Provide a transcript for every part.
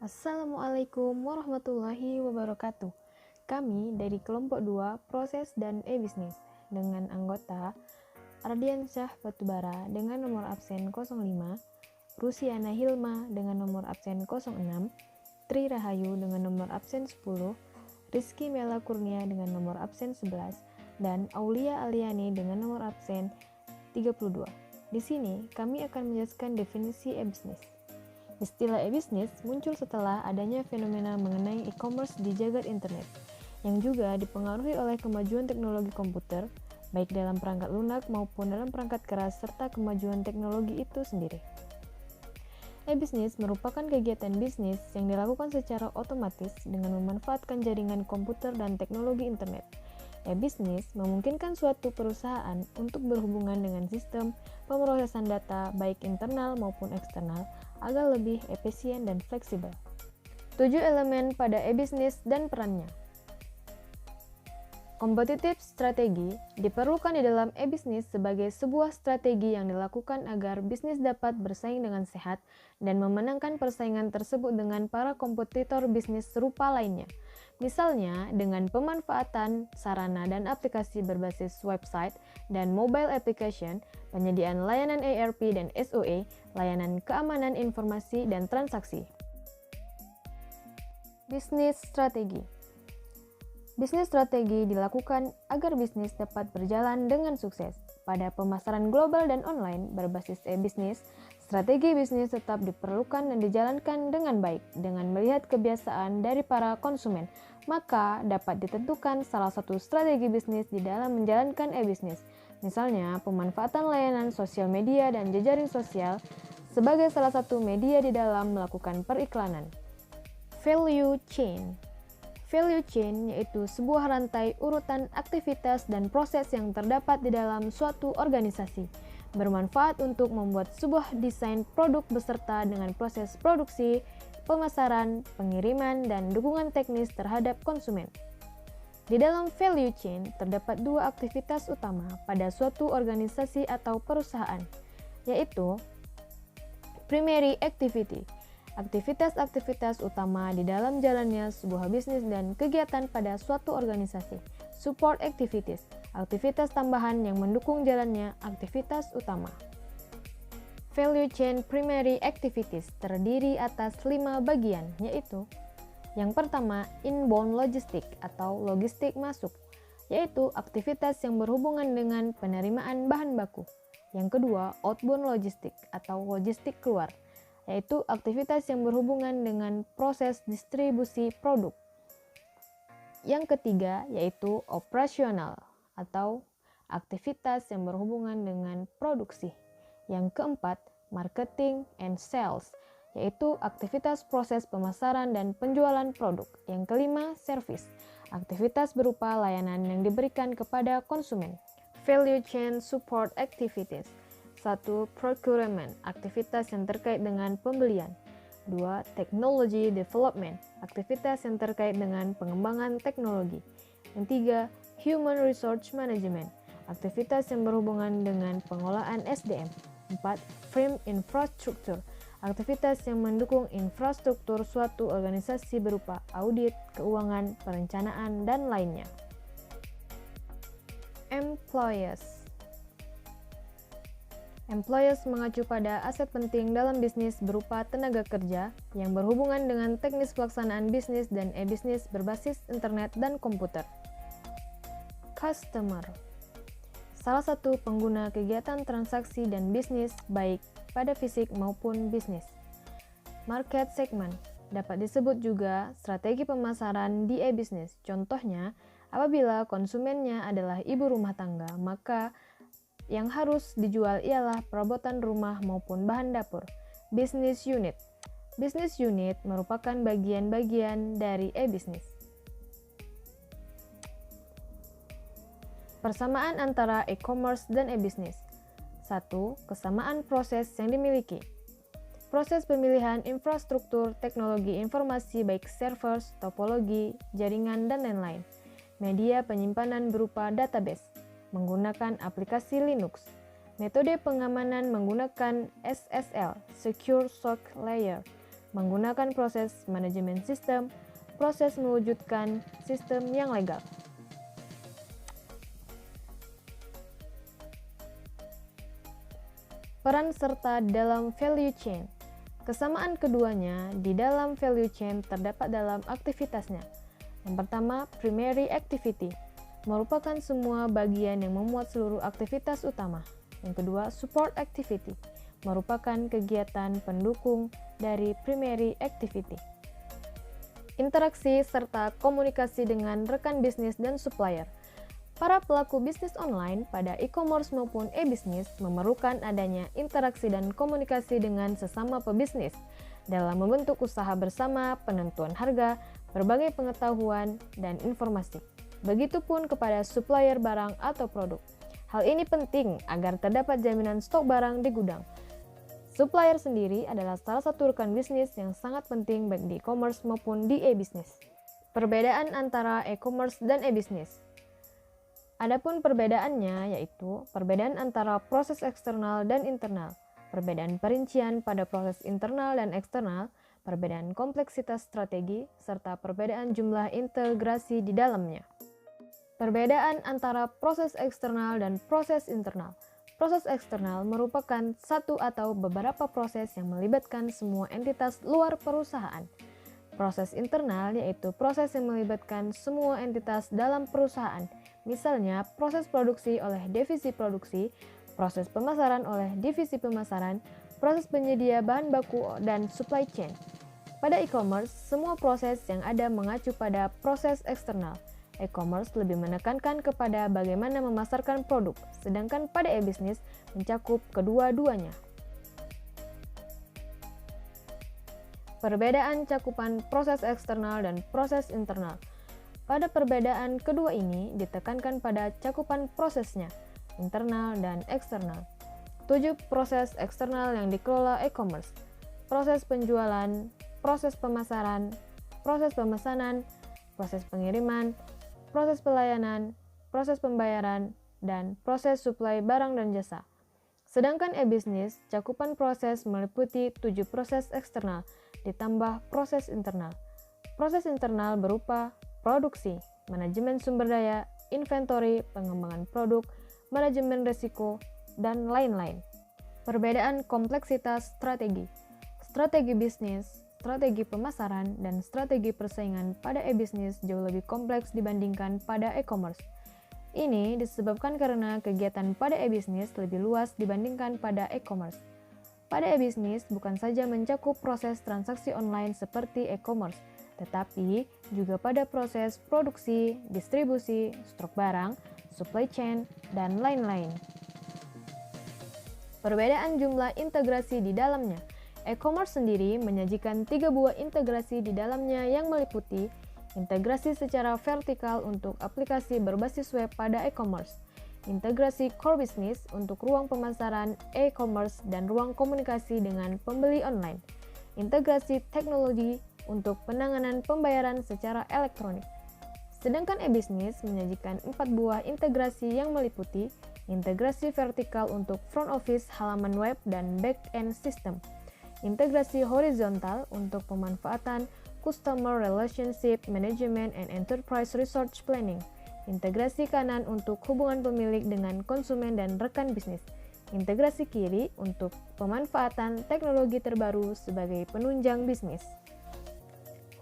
Assalamualaikum warahmatullahi wabarakatuh. Kami dari kelompok 2 Proses dan E-Bisnis dengan anggota Ardiansyah Batubara dengan nomor absen 05, Rusiana Hilma dengan nomor absen 06, Tri Rahayu dengan nomor absen 10, Rizky Mela Kurnia dengan nomor absen 11, dan Aulia Aliani dengan nomor absen 32. Di sini kami akan menjelaskan definisi e-bisnis. Istilah e-bisnis muncul setelah adanya fenomena mengenai e-commerce di jagat internet, yang juga dipengaruhi oleh kemajuan teknologi komputer, baik dalam perangkat lunak maupun dalam perangkat keras, serta kemajuan teknologi itu sendiri. E-bisnis merupakan kegiatan bisnis yang dilakukan secara otomatis dengan memanfaatkan jaringan komputer dan teknologi internet. E-bisnis memungkinkan suatu perusahaan untuk berhubungan dengan sistem pemrosesan data baik internal maupun eksternal agar lebih efisien dan fleksibel. 7 elemen pada e-bisnis dan perannya. Kompetitif strategi diperlukan di dalam e-bisnis sebagai sebuah strategi yang dilakukan agar bisnis dapat bersaing dengan sehat dan memenangkan persaingan tersebut dengan para kompetitor bisnis serupa lainnya. Misalnya, dengan pemanfaatan sarana dan aplikasi berbasis website dan mobile application, penyediaan layanan ERP dan SOE, layanan keamanan informasi dan transaksi. Bisnis strategi. Bisnis strategi dilakukan agar bisnis dapat berjalan dengan sukses. Pada pemasaran global dan online berbasis e-bisnis, strategi bisnis tetap diperlukan dan dijalankan dengan baik. Dengan melihat kebiasaan dari para konsumen, maka dapat ditentukan salah satu strategi bisnis di dalam menjalankan e-bisnis. Misalnya, pemanfaatan layanan sosial media dan jejaring sosial sebagai salah satu media di dalam melakukan periklanan. Value chain. Value chain yaitu sebuah rantai urutan aktivitas dan proses yang terdapat di dalam suatu organisasi, bermanfaat untuk membuat sebuah desain produk beserta dengan proses produksi, pemasaran, pengiriman, dan dukungan teknis terhadap konsumen. Di dalam value chain terdapat dua aktivitas utama pada suatu organisasi atau perusahaan, yaitu primary activity, aktivitas-aktivitas utama di dalam jalannya sebuah bisnis dan kegiatan pada suatu organisasi. Support activities, aktivitas tambahan yang mendukung jalannya aktivitas utama. Value chain primary activities terdiri atas 5 bagian, yaitu yang pertama, inbound logistik atau logistik masuk, yaitu aktivitas yang berhubungan dengan penerimaan bahan baku. Yang kedua, outbound logistik atau logistik keluar, yaitu aktivitas yang berhubungan dengan proses distribusi produk. Yang ketiga, yaitu operasional atau aktivitas yang berhubungan dengan produksi. Yang keempat, marketing and sales, yaitu aktivitas proses pemasaran dan penjualan produk. Yang kelima, service, aktivitas berupa layanan yang diberikan kepada konsumen. Value chain support activities. 1. Procurement, aktivitas yang terkait dengan pembelian. 2. Technology development, aktivitas yang terkait dengan pengembangan teknologi. Yang 3. Human resource management, aktivitas yang berhubungan dengan pengolahan SDM. 4. Firm infrastructure, aktivitas yang mendukung infrastruktur suatu organisasi berupa audit, keuangan, perencanaan, dan lainnya. Employees mengacu pada aset penting dalam bisnis berupa tenaga kerja yang berhubungan dengan teknis pelaksanaan bisnis dan e-bisnis berbasis internet dan komputer. Customer, salah satu pengguna kegiatan transaksi dan bisnis baik pada fisik maupun bisnis. Market segment, dapat disebut juga strategi pemasaran di e-bisnis. Contohnya, apabila konsumennya adalah ibu rumah tangga, maka yang harus dijual ialah perabotan rumah maupun bahan dapur. Business unit. Business unit merupakan bagian-bagian dari e-bisnis. Persamaan antara e-commerce dan e-bisnis. 1. Kesamaan proses yang dimiliki. Proses pemilihan infrastruktur, teknologi informasi baik servers, topologi, jaringan, dan lain-lain. Media penyimpanan berupa database menggunakan aplikasi Linux. Metode pengamanan menggunakan SSL, Secure Sock Layer. menggunakan proses manajemen sistem, proses mewujudkan sistem yang legal. Peran serta dalam value chain. Kesamaan keduanya di dalam value chain terdapat dalam aktivitasnya. Yang pertama, primary activity, merupakan semua bagian yang memuat seluruh aktivitas utama. Yang kedua, support activity, merupakan kegiatan pendukung dari primary activity. Interaksi serta komunikasi dengan rekan bisnis dan supplier. Para pelaku bisnis online pada e-commerce maupun e-bisnis memerlukan adanya interaksi dan komunikasi dengan sesama pebisnis dalam membentuk usaha bersama, penentuan harga, berbagai pengetahuan, dan informasi. Begitupun kepada supplier barang atau produk. Hal ini penting agar terdapat jaminan stok barang di gudang. Supplier sendiri adalah salah satu rekan bisnis yang sangat penting baik di e-commerce maupun di e-bisnis. Perbedaan antara e-commerce dan e-bisnis. Adapun perbedaannya yaitu perbedaan antara proses eksternal dan internal, perbedaan perincian pada proses internal dan eksternal, perbedaan kompleksitas strategi, serta perbedaan jumlah integrasi di dalamnya. Perbedaan antara proses eksternal dan proses internal. Proses eksternal merupakan satu atau beberapa proses yang melibatkan semua entitas luar perusahaan. Proses internal yaitu proses yang melibatkan semua entitas dalam perusahaan. Misalnya, proses produksi oleh divisi produksi, proses pemasaran oleh divisi pemasaran, proses penyedia bahan baku, dan supply chain. Pada e-commerce, semua proses yang ada mengacu pada proses eksternal. E-commerce lebih menekankan kepada bagaimana memasarkan produk, sedangkan pada e-bisnis mencakup kedua-duanya. Perbedaan cakupan proses eksternal dan proses internal. Pada perbedaan kedua ini ditekankan pada cakupan prosesnya, internal dan eksternal. 7 proses eksternal yang dikelola e-commerce. Proses penjualan, proses pemasaran, proses pemesanan, proses pengiriman, proses pelayanan, proses pembayaran, dan proses suplai barang dan jasa. Sedangkan e-bisnis, cakupan proses meliputi 7 proses eksternal, ditambah proses internal. Proses internal berupa produksi, manajemen sumber daya, inventory, pengembangan produk, manajemen risiko, dan lain-lain. Perbedaan kompleksitas strategi. Strategi bisnis, strategi pemasaran, dan strategi persaingan pada e-bisnis jauh lebih kompleks dibandingkan pada e-commerce. Ini disebabkan karena kegiatan pada e-bisnis lebih luas dibandingkan pada e-commerce. Pada e-bisnis bukan saja mencakup proses transaksi online seperti e-commerce, tetapi juga pada proses produksi, distribusi, stok barang, supply chain, dan lain-lain. Perbedaan jumlah integrasi di dalamnya. E-commerce sendiri menyajikan 3 buah integrasi di dalamnya yang meliputi integrasi secara vertikal untuk aplikasi berbasis web pada e-commerce, integrasi core business untuk ruang pemasaran e-commerce dan ruang komunikasi dengan pembeli online, integrasi teknologi untuk penanganan pembayaran secara elektronik. Sedangkan e-bisnis menyajikan 4 buah integrasi yang meliputi integrasi vertikal untuk front office halaman web dan back-end system, integrasi horizontal untuk pemanfaatan customer relationship management and enterprise resource planning, integrasi kanan untuk hubungan pemilik dengan konsumen dan rekan bisnis, integrasi kiri untuk pemanfaatan teknologi terbaru sebagai penunjang bisnis.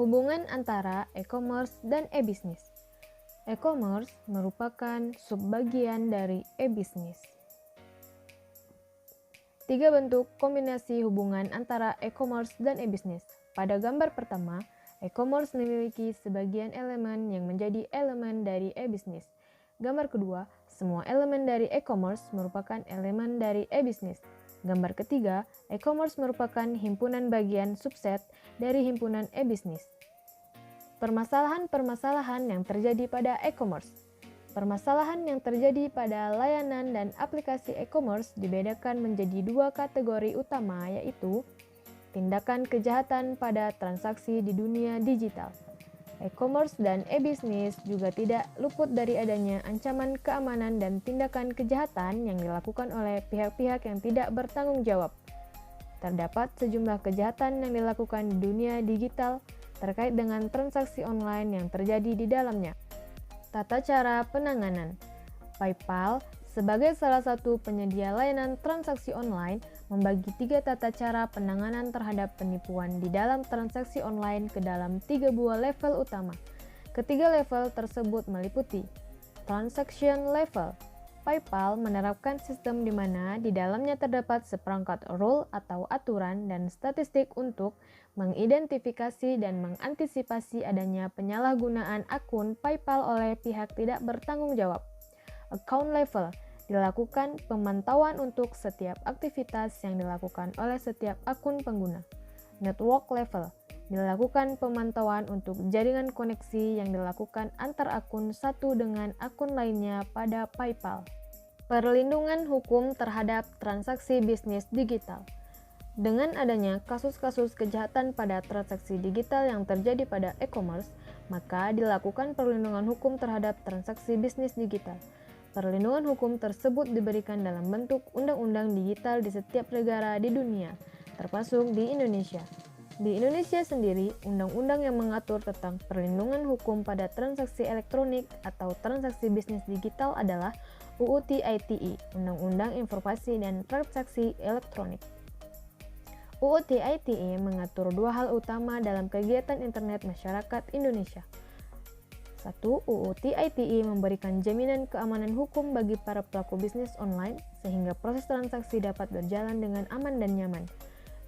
Hubungan antara e-commerce dan e-bisnis. E-commerce merupakan subbagian dari e-bisnis. 3 bentuk kombinasi hubungan antara e-commerce dan e-bisnis. Pada gambar pertama, e-commerce memiliki sebagian elemen yang menjadi elemen dari e-bisnis. Gambar kedua, semua elemen dari e-commerce merupakan elemen dari e-bisnis. Gambar ketiga, e-commerce merupakan himpunan bagian subset dari himpunan e-bisnis. Permasalahan-permasalahan yang terjadi pada e-commerce. Permasalahan yang terjadi pada layanan dan aplikasi e-commerce dibedakan menjadi 2 kategori utama, yaitu tindakan kejahatan pada transaksi di dunia digital. E-commerce dan e-bisnis juga tidak luput dari adanya ancaman keamanan dan tindakan kejahatan yang dilakukan oleh pihak-pihak yang tidak bertanggung jawab. terdapat sejumlah kejahatan yang dilakukan di dunia digital terkait dengan transaksi online yang terjadi di dalamnya. Tata cara penanganan. PayPal sebagai salah satu penyedia layanan transaksi online membagi 3 tata cara penanganan terhadap penipuan di dalam transaksi online ke dalam 3 buah level utama. Ketiga level tersebut meliputi transaction level. PayPal menerapkan sistem di mana di dalamnya terdapat seperangkat rule atau aturan dan statistik untuk mengidentifikasi dan mengantisipasi adanya penyalahgunaan akun PayPal oleh pihak tidak bertanggung jawab. Account level dilakukan pemantauan untuk setiap aktivitas yang dilakukan oleh setiap akun pengguna. Network level dilakukan pemantauan untuk jaringan koneksi yang dilakukan antar akun satu dengan akun lainnya pada PayPal. Perlindungan hukum terhadap transaksi bisnis digital. Dengan adanya kasus-kasus kejahatan pada transaksi digital yang terjadi pada e-commerce, maka dilakukan perlindungan hukum terhadap transaksi bisnis digital. Perlindungan hukum tersebut diberikan dalam bentuk undang-undang digital di setiap negara di dunia, termasuk di Indonesia. Di Indonesia sendiri, undang-undang yang mengatur tentang perlindungan hukum pada transaksi elektronik atau transaksi bisnis digital adalah UU ITE, Undang-Undang Informasi dan Transaksi Elektronik. UU ITE mengatur 2 hal utama dalam kegiatan internet masyarakat Indonesia. 1. UU ITE memberikan jaminan keamanan hukum bagi para pelaku bisnis online sehingga proses transaksi dapat berjalan dengan aman dan nyaman.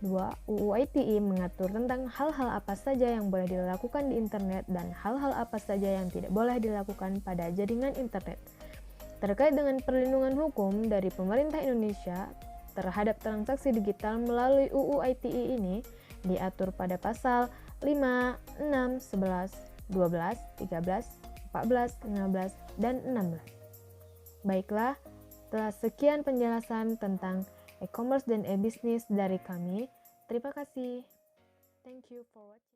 2. UU ITE mengatur tentang hal-hal apa saja yang boleh dilakukan di internet dan hal-hal apa saja yang tidak boleh dilakukan pada jaringan internet. Terkait dengan perlindungan hukum dari pemerintah Indonesia terhadap transaksi digital melalui UU ITE ini diatur pada pasal 5, 6, 11, 12, 13, 14, 15, dan 16. Baiklah, setelah sekian penjelasan tentang e-commerce dan e-business dari kami, terima kasih. Thank you for watching.